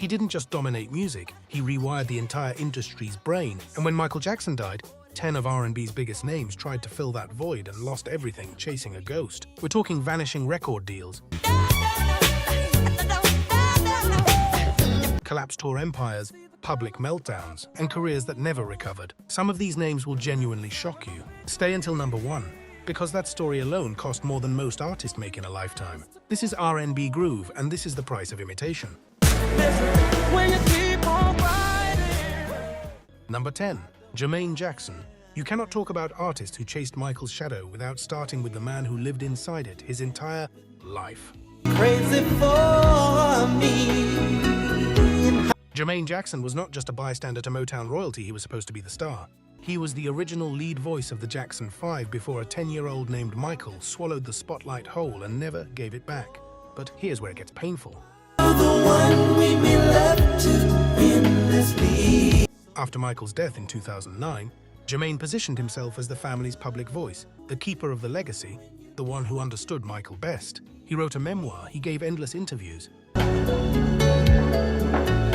He didn't just dominate music, he rewired the entire industry's brain. And when Michael Jackson died, 10 of R&B's biggest names tried to fill that void and lost everything chasing a ghost. We're talking vanishing record deals, collapsed tour empires, public meltdowns, and careers that never recovered. Some of these names will genuinely shock you. Stay until number 1, because that story alone cost more than most artists make in a lifetime. This is R&B Groove, and this is the price of imitation. Number 10. Jermaine Jackson. You cannot talk about artists who chased Michael's shadow without starting with the man who lived inside it his entire life. Crazy for me. Jermaine Jackson was not just a bystander to Motown royalty, he was supposed to be the star. He was the original lead voice of the Jackson 5 before a 10-year-old named Michael swallowed the spotlight whole and never gave it back. But here's where it gets painful. After Michael's death in 2009, Jermaine positioned himself as the family's public voice, the keeper of the legacy, the one who understood Michael best. He wrote a memoir, he gave endless interviews.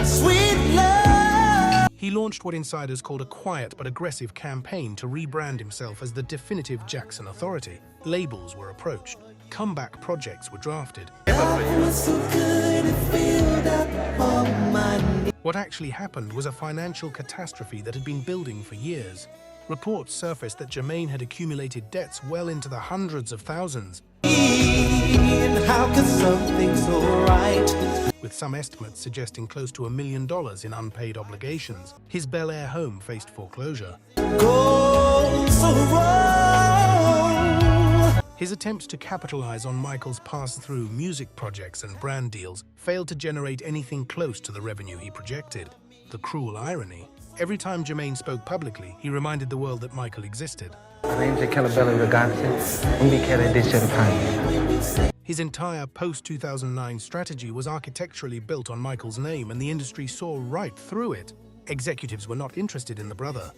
Sweet love. He launched what insiders called a quiet but aggressive campaign to rebrand himself as the definitive Jackson authority. Labels were approached. Comeback projects were drafted. What actually happened was a financial catastrophe that had been building for years. Reports surfaced that Jermaine had accumulated debts well into the hundreds of thousands. How could something so right? With some estimates suggesting close to $1 million in unpaid obligations. His Bel Air home faced foreclosure. Go so wrong. His attempts to capitalize on Michael's pass-through music projects and brand deals failed to generate anything close to the revenue he projected. The cruel irony. Every time Jermaine spoke publicly, he reminded the world that Michael existed. My name's Campbell, His entire post-2009 strategy was architecturally built on Michael's name, and the industry saw right through it. Executives were not interested in the brother.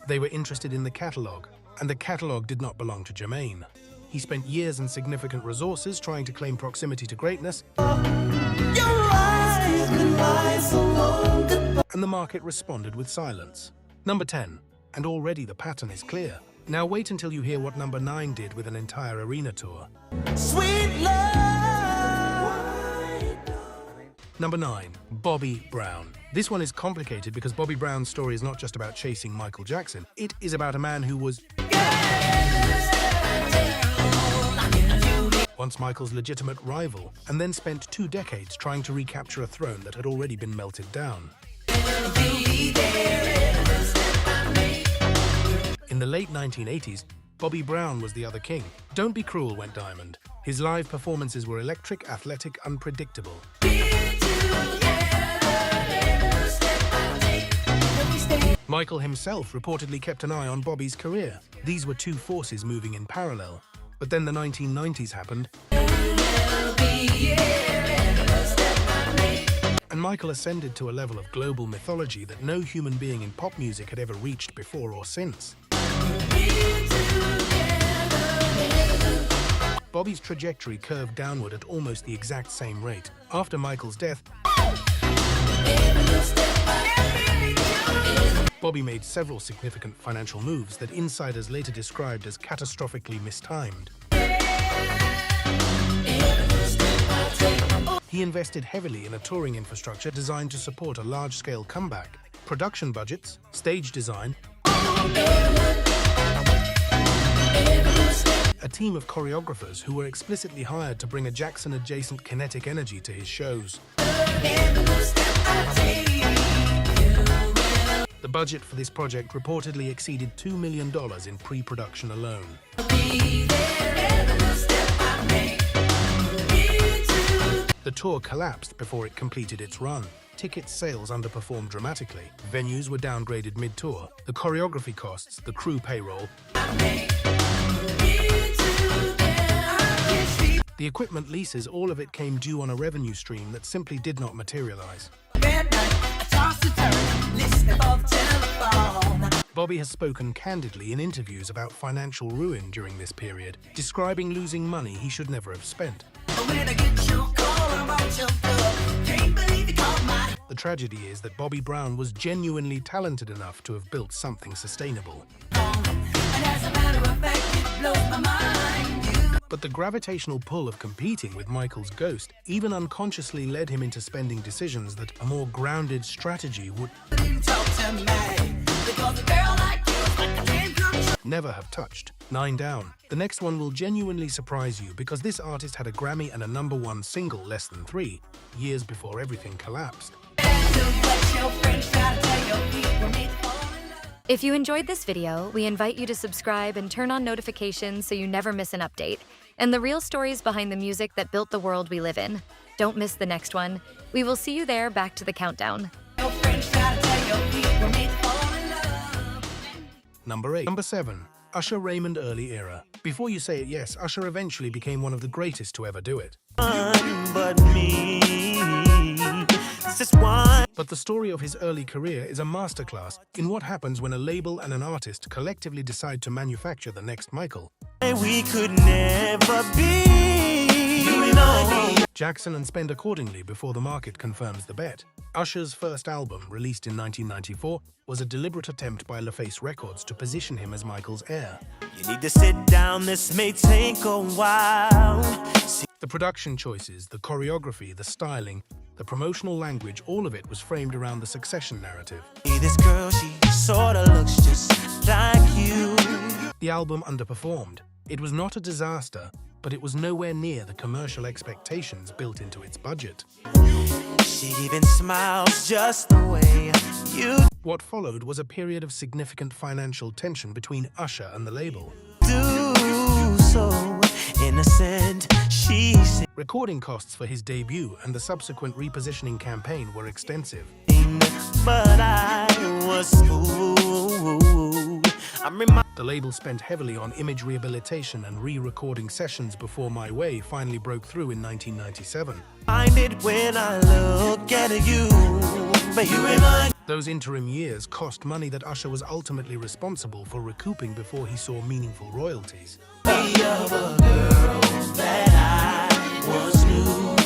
They were interested in the catalog, and the catalog did not belong to Jermaine. He spent years and significant resources trying to claim proximity to greatness, and the market responded with silence. Number 10. And already the pattern is clear. Now wait until you hear what number 9 did with an entire arena tour. Sweet love. Number 9. Bobby Brown. This one is complicated because Bobby Brown's story is not just about chasing Michael Jackson. It is about a man who was once Michael's legitimate rival, and then spent 2 decades trying to recapture a throne that had already been melted down. In the late 1980s, Bobby Brown was the other king. Don't Be Cruel went diamond. His live performances were electric, athletic, unpredictable. Michael himself reportedly kept an eye on Bobby's career. These were 2 forces moving in parallel. But then the 1990s happened, and Michael ascended to a level of global mythology that no human being in pop music had ever reached before or since. Bobby's trajectory curved downward at almost the exact same rate. After Michael's death, Bobby made several significant financial moves that insiders later described as catastrophically mistimed. He invested heavily in a touring infrastructure designed to support a large-scale comeback. Production budgets, stage design, a team of choreographers who were explicitly hired to bring a Jackson-adjacent kinetic energy to his shows. The budget for this project reportedly exceeded $2 million in pre-production alone. The tour collapsed before it completed its run. Ticket sales underperformed dramatically. Venues were downgraded mid-tour. The choreography costs, the crew payroll, the equipment leases, all of it came due on a revenue stream that simply did not materialize. Bobby has spoken candidly in interviews about financial ruin during this period, describing losing money he should never have spent. The tragedy is that Bobby Brown was genuinely talented enough to have built something sustainable. But the gravitational pull of competing with Michael's ghost even unconsciously led him into spending decisions that a more grounded strategy would never have touched. 9 down. The next one will genuinely surprise you because this artist had a Grammy and a #1 single less than 3 years before everything collapsed. If you enjoyed this video, we invite you to subscribe and turn on notifications so you never miss an update, and the real stories behind the music that built the world we live in. Don't miss the next one. We will see you there. Back to the countdown. Number 8. Number 7. Usher Raymond early era. Before you say it, yes, Usher eventually became one of the greatest to ever do it. But me, this is why. But the story of his early career is a masterclass in what happens when a label and an artist collectively decide to manufacture the next Michael. We could never be, you and I. Jackson and spend accordingly before the market confirms the bet. Usher's first album, released in 1994, was a deliberate attempt by LaFace Records to position him as Michael's heir. You need to sit down, this may take a while. The production choices, the choreography, the styling, the promotional language, all of it was framed around the succession narrative. See this girl, she sorta looks just like you. The album underperformed. It was not a disaster, but it was nowhere near the commercial expectations built into its budget. She even smiles just the way you What followed was a period of significant financial tension between Usher and the label. do. So innocent, she seemed, Recording costs for his debut and the subsequent repositioning campaign were extensive. but I was fooled. I'm reminded. The label spent heavily on image rehabilitation and re-recording sessions before My Way finally broke through in 1997. Find it when I look at you, but you remind Those interim years cost money that Usher was ultimately responsible for recouping before he saw meaningful royalties. me of a girl that I once knew.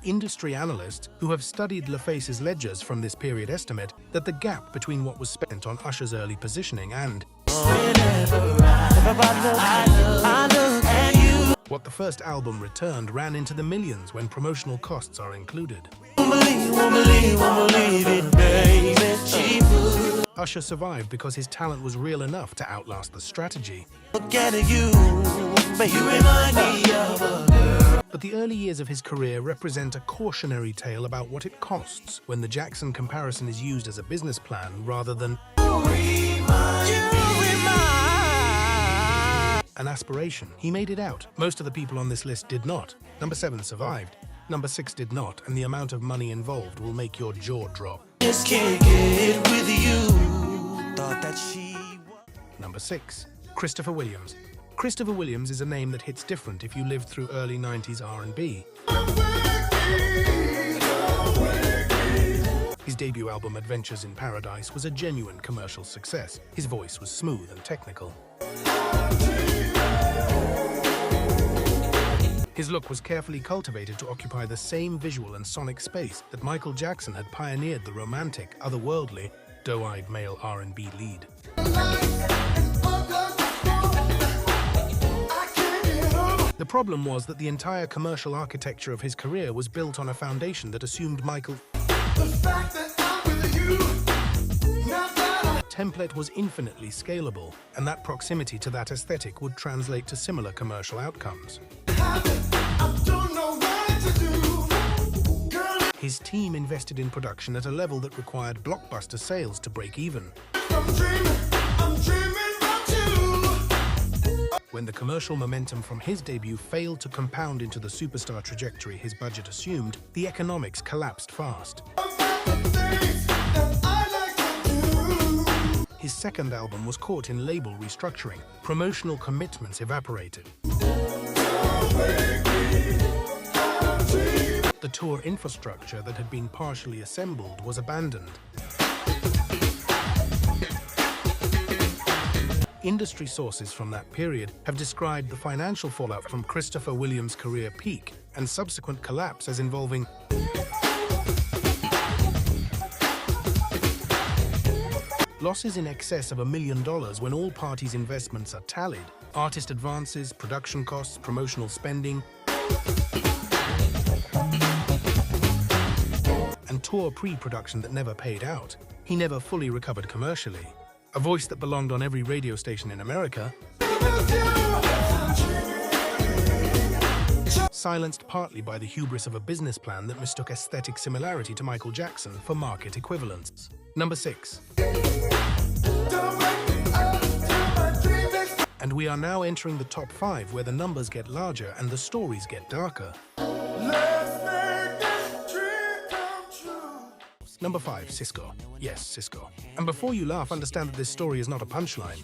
Industry analysts who have studied LaFace's ledgers from this period estimate that the gap between what was spent on Usher's early positioning and I look at you. what the first album returned ran into the millions when promotional costs are included. Won't believe it, baby. She would Usher survived because his talent was real enough to outlast the strategy. look at you, but you remind me of a girl. But the early years of his career represent a cautionary tale about what it costs when the Jackson comparison is used as a business plan rather than an aspiration. He made it out. Most of the people on this list did not. Number 7 survived. Number 6 did not, and the amount of money involved will make your jaw drop. Just can't get with you. Thought that she was. Number 6. Christopher Williams. Christopher Williams is a name that hits different if you lived through early 90s R&B. His debut album, Adventures in Paradise, was a genuine commercial success. His voice was smooth and technical. His look was carefully cultivated to occupy the same visual and sonic space that Michael Jackson had pioneered the romantic, otherworldly, doe-eyed male R&B lead. The problem was that the entire commercial architecture of his career was built on a foundation that assumed Michael template was infinitely scalable, and that proximity to that aesthetic would translate to similar commercial outcomes. His team invested in production at a level that required blockbuster sales to break even. When the commercial momentum from his debut failed to compound into the superstar trajectory his budget assumed, the economics collapsed fast. His second album was caught in label restructuring. Promotional commitments evaporated. The tour infrastructure that had been partially assembled was abandoned. Industry sources from that period have described the financial fallout from Christopher Williams' career peak and subsequent collapse as involving losses in excess of $1 million when all parties' investments are tallied, artist advances, production costs, promotional spending, and tour pre-production that never paid out. He never fully recovered commercially. A voice that belonged on every radio station in America, silenced partly by the hubris of a business plan that mistook aesthetic similarity to Michael Jackson for market equivalence. Number 6. And we are now entering the top 5, where the numbers get larger and the stories get darker. Number 5, Sisqó. Yes, Sisqó. And before you laugh, understand that this story is not a punchline.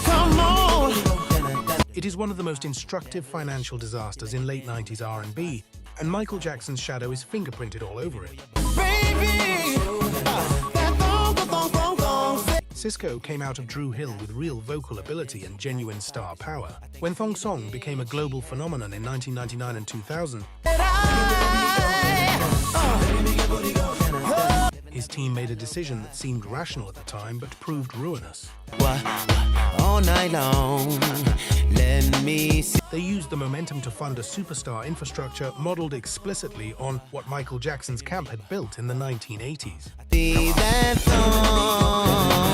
Come on. It is one of the most instructive financial disasters in late 90s R&B, and Michael Jackson's shadow is fingerprinted all over it. Sisqó came out of Drew Hill with real vocal ability and genuine star power. When Thong Song became a global phenomenon in 1999 and 2000, his team made a decision that seemed rational at the time but proved ruinous. All night long, let me see. They used the momentum to fund a superstar infrastructure modeled explicitly on what Michael Jackson's camp had built in the 1980s. That song.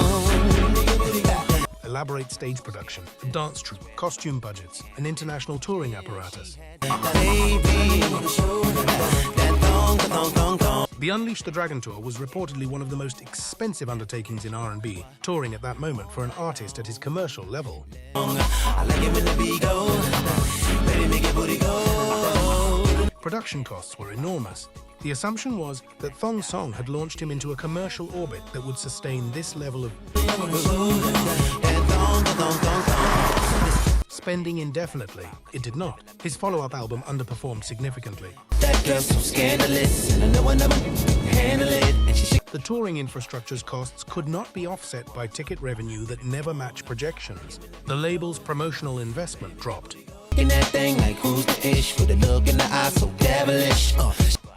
Elaborate stage production, a dance troupe, costume budgets, an international touring apparatus. The Unleash the Dragon Tour was reportedly one of the most expensive undertakings in R&B, touring at that moment for an artist at his commercial level. Production costs were enormous. The assumption was that Thong Song had launched him into a commercial orbit that would sustain this level of spending indefinitely. It did not. His follow-up album underperformed significantly. That girl's so scandalous, and I know I never handle it. And she The touring infrastructure's costs could not be offset by ticket revenue that never matched projections. The label's promotional investment dropped. shaking that thing like who's the ish with a look in the eye so devilish.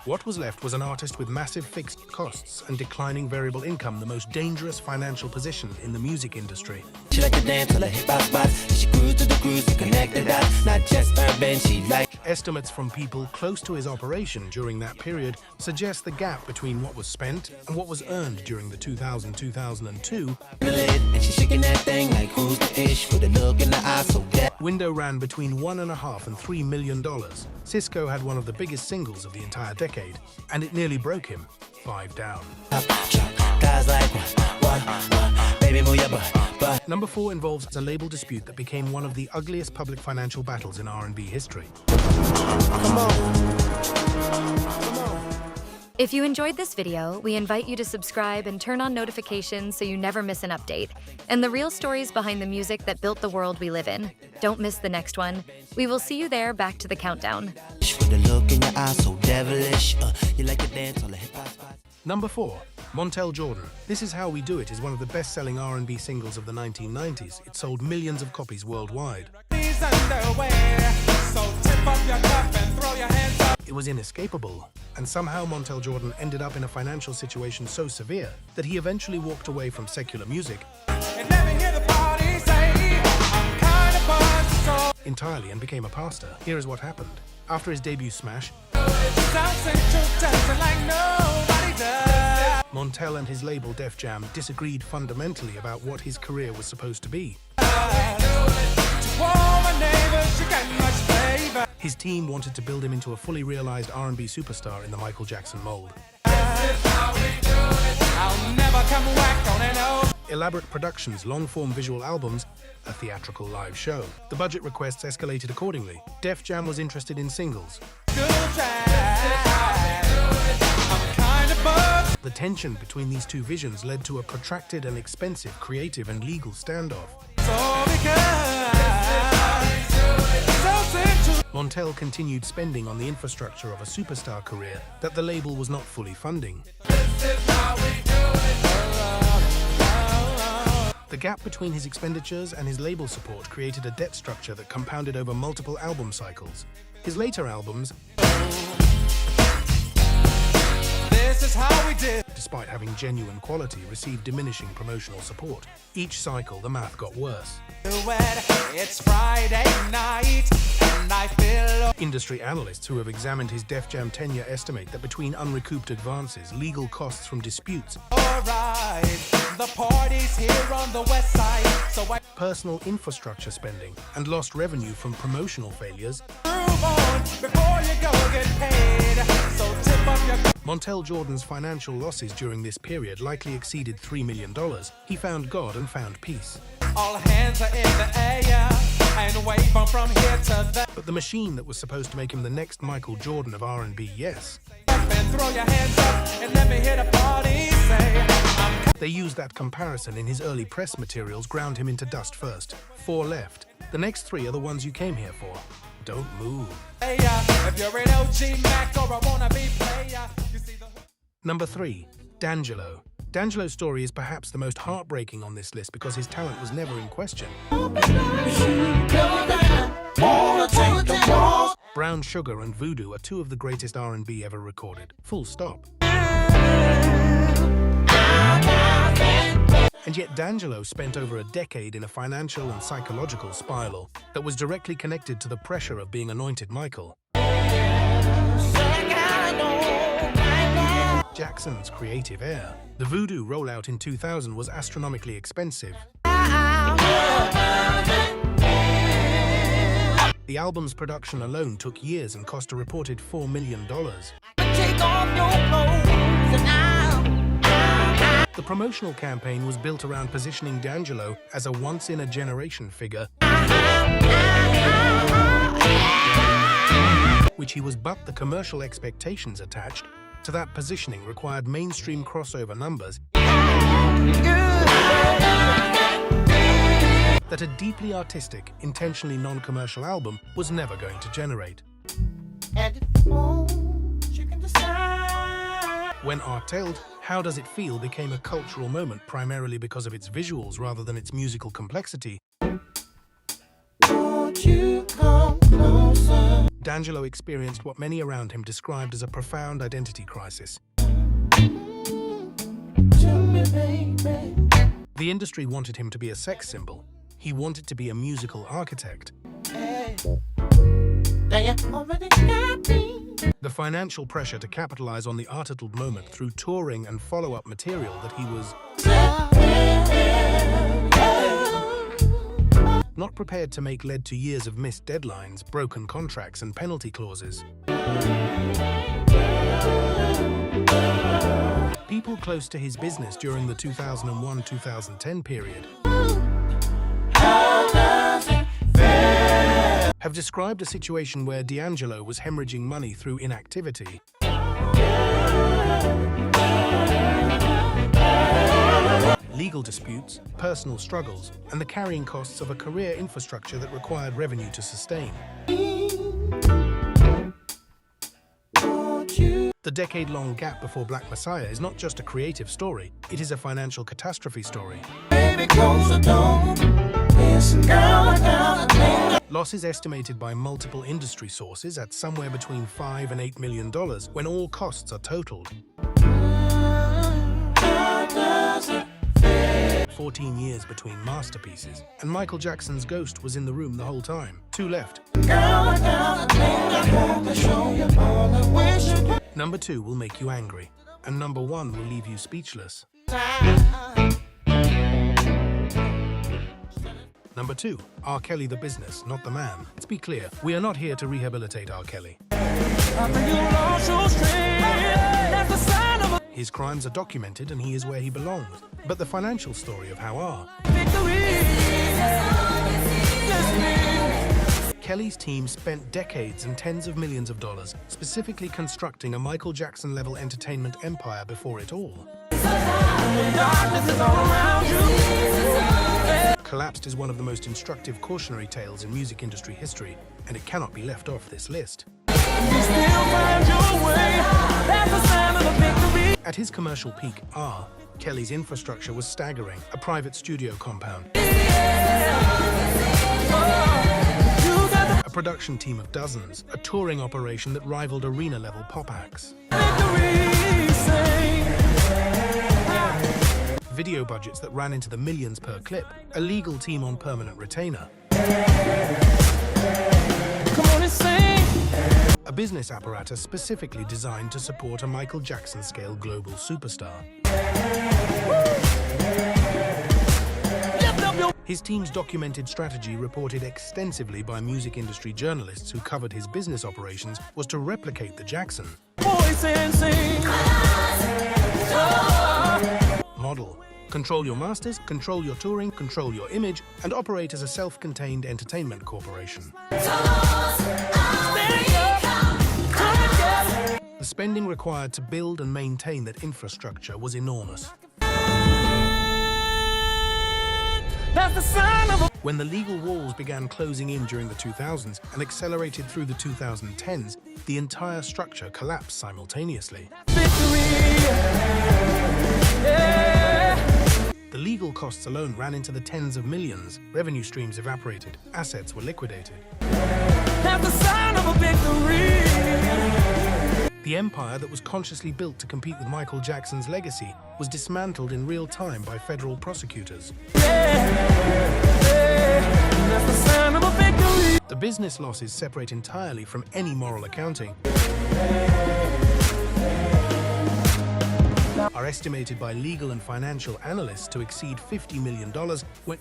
What was left was an artist with massive fixed costs and declining variable income, the most dangerous financial position in the music industry. She like to dance till the hip-hop spots. She cruise to the cruise to connect the dots. Not just urban, she like. Estimates from people close to his operation during that period suggest the gap between what was spent and what was earned during the 2000-2002 And she shaking that thing like who's the ish with a look in the eye so window ran between $1.5 and $3 million. Sisqó had one of the biggest singles of the entire decade, and it nearly broke him. 5 down. Guys like what? Baby, move your butt. Number 4 involves a label dispute that became one of the ugliest public financial battles in R&B history. Come on. If you enjoyed this video, we invite you to subscribe and turn on notifications so you never miss an update, and the real stories behind the music that built the world we live in. Don't miss the next one. We will see you there. Back to the countdown. With a look in your eye so devilish. You like to dance on the hip-hop spot. Number 4, Montell Jordan. This Is How We Do It is one of the best-selling R&B singles of the 1990s. It sold millions of copies worldwide. It was inescapable, and somehow Montell Jordan ended up in a financial situation so severe that he eventually walked away from secular music entirely and became a pastor. Here is what happened. After his debut smash, Montell and his label Def Jam disagreed fundamentally about what his career was supposed to be. His team wanted to build him into a fully realized R&B superstar in the Michael Jackson mold. Elaborate productions, long-form visual albums, a theatrical live show. The budget requests escalated accordingly. Def Jam was interested in singles. The tension between these two visions led to a protracted and expensive creative and legal standoff. Montell continued spending on the infrastructure of a superstar career that the label was not fully funding. The gap between his expenditures and his label support created a debt structure that compounded over multiple album cycles. His later albums, This is how we did. despite having genuine quality, received diminishing promotional support. Each cycle, the math got worse. It's Friday night and I feel Industry analysts who have examined his Def Jam tenure estimate that between unrecouped advances, legal costs from disputes, alright. The party's here on the west side, so I personal infrastructure spending, and lost revenue from promotional failures, move on before you go get paid. So tip up your Montell Jordan's financial losses during this period likely exceeded $3 million. He found God and found peace. all hands are in the air and wave from here to there. But the machine that was supposed to make him the next Michael Jordan of R&B, yes, And throw your hands up and let me hear the party say, they used that comparison in his early press materials, ground him into dust first. 4 left. The next 3 are the ones you came here for. Don't move. if you're an OG Mac or a wannabe player, you see the Number 3, D'Angelo. D'Angelo's story is perhaps the most heartbreaking on this list because his talent was never in question. Brown Sugar and Voodoo are 2 of the greatest R&B ever recorded. Full stop. And yet D'Angelo spent over a decade in a financial and psychological spiral that was directly connected to the pressure of being anointed Michael. Jackson's creative air. The Voodoo rollout in 2000 was astronomically expensive. The album's production alone took years and cost a reported $4 million. The promotional campaign was built around positioning D'Angelo as a once-in-a-generation figure, which he was, but the commercial expectations attached to that positioning required mainstream crossover numbers that a deeply artistic, intentionally non-commercial album was never going to generate. When Artelled, How Does It Feel became a cultural moment primarily because of its visuals rather than its musical complexity, D'Angelo experienced what many around him described as a profound identity crisis. The industry wanted him to be a sex symbol. He wanted to be a musical architect. The financial pressure to capitalize on the artitled moment through touring and follow-up material that he was not prepared to make led to years of missed deadlines, broken contracts, and penalty clauses. People close to his business during the 2001-2010 period have described a situation where D'Angelo was hemorrhaging money through inactivity, legal disputes, personal struggles, and the carrying costs of a career infrastructure that required revenue to sustain. The decade-long gap before Black Messiah is not just a creative story, it is a financial catastrophe story. Losses estimated by multiple industry sources at somewhere between $5 and $8 million when all costs are totaled. 14 years between masterpieces, and Michael Jackson's ghost was in the room the whole time. 2 left. Number 2 will make you angry, and number 1 will leave you speechless. Number 2, R. Kelly the business, not the man. Let's be clear, we are not here to rehabilitate R. Kelly. His crimes are documented and he is where he belongs. But the financial story of how R. Kelly's team spent decades and tens of millions of dollars specifically constructing a Michael Jackson-level entertainment empire before it all collapsed is one of the most instructive cautionary tales in music industry history, and it cannot be left off this list. At his commercial peak, Kelly's infrastructure was staggering, a private studio compound, a production team of dozens, a touring operation that rivaled arena-level pop acts, video budgets that ran into the millions per clip, a legal team on permanent retainer, a business apparatus specifically designed to support a Michael Jackson-scale global superstar. His team's documented strategy, reported extensively by music industry journalists who covered his business operations, was to replicate the Jackson model. Control your masters, control your touring, control your image, and operate as a self-contained entertainment corporation. The spending required to build and maintain that infrastructure was enormous. When the legal walls began closing in during the 2000s and accelerated through the 2010s, the entire structure collapsed simultaneously. The legal costs alone ran into the tens of millions, revenue streams evaporated, assets were liquidated. The empire that was consciously built to compete with Michael Jackson's legacy was dismantled in real time by federal prosecutors. The business losses, separate entirely from any moral accounting, are estimated by legal and financial analysts to exceed $50 million when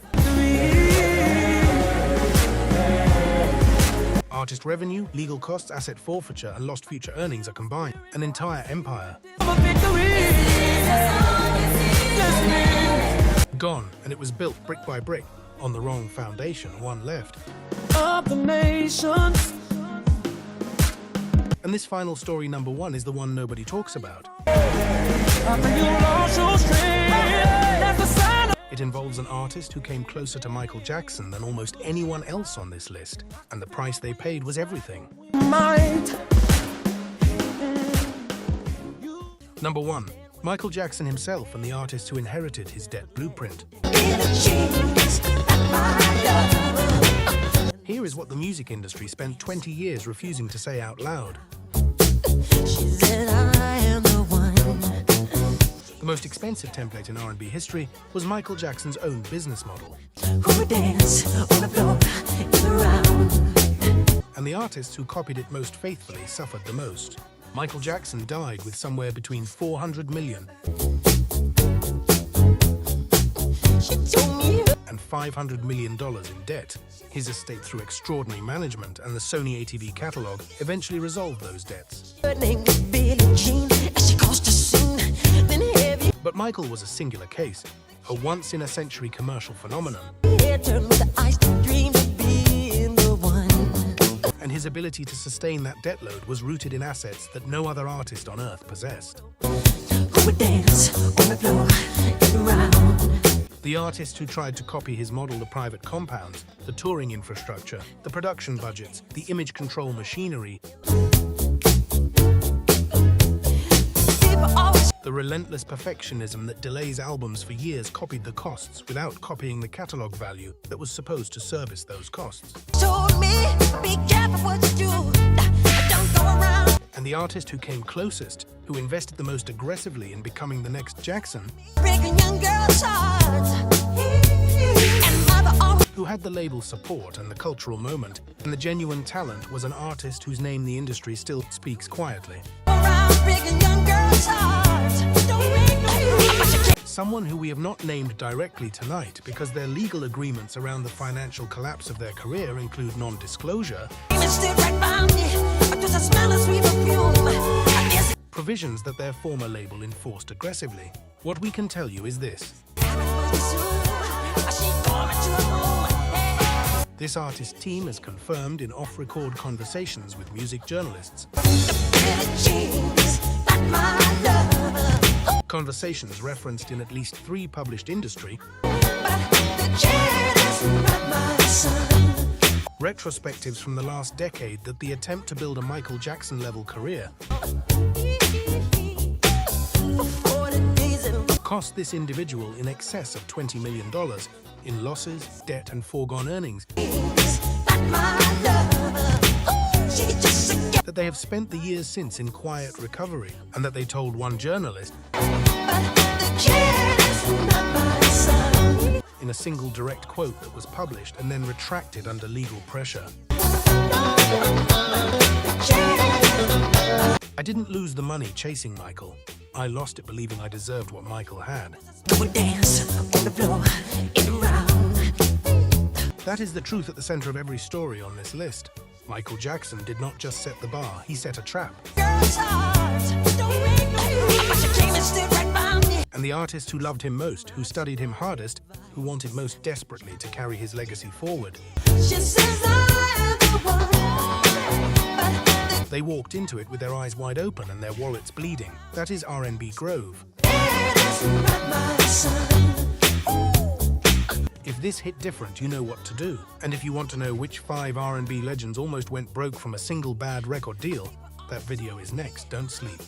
artist revenue, legal costs, asset forfeiture, and lost future earnings are combined. An entire empire gone, and it was built brick by brick on the wrong foundation, one left. Of the nations. And this final story, number one, is the one nobody talks about. It involves an artist who came closer to Michael Jackson than almost anyone else on this list, and the price they paid was everything. Number one, Michael Jackson himself and the artist who inherited his debt blueprint. Here is what the music industry spent 20 years refusing to say out loud. She said, I am the one. The most expensive template in R&B history was Michael Jackson's own business model. Who would dance on the floor in the round? And the artists who copied it most faithfully suffered the most. Michael Jackson died with somewhere between $400 million and $500 million in debt. His estate, through extraordinary management and the Sony ATV catalog, eventually resolved those debts. But Michael was a singular case, a once-in-a-century commercial phenomenon. And his ability to sustain that debt load was rooted in assets that no other artist on earth possessed. The artists who tried to copy his model, the private compounds, the touring infrastructure, the production budgets, the image control machinery, the relentless perfectionism that delays albums for years, copied the costs without copying the catalog value that was supposed to service those costs. And the artist who came closest, who invested the most aggressively in becoming the next Jackson, who had the label support and the cultural moment and the genuine talent, was an artist whose name the industry still speaks quietly. Someone who we have not named directly tonight because their legal agreements around the financial collapse of their career include non-disclosure, provisions that their former label enforced aggressively. What we can tell you is this. This artist team has confirmed in off-record conversations with music journalists. Conversations referenced in at least 3 published industry retrospectives from the last decade that the attempt to build a Michael Jackson-level career cost this individual in excess of $20 million in losses, debt, and foregone earnings that they have spent the years since in quiet recovery, and that they told one journalist in a single direct quote that was published and then retracted under legal pressure. I didn't lose the money chasing Michael. I lost it believing I deserved what Michael had. That is the truth at the center of every story on this list. Michael Jackson did not just set the bar, he set a trap. And the artist who loved him most, who studied him hardest, who wanted most desperately to carry his legacy forward, they walked into it with their eyes wide open and their wallets bleeding. That is R&B Grove. If this hit different, you know what to do. And if you want to know which 5 R&B legends almost went broke from a single bad record deal, that video is next. Don't sleep.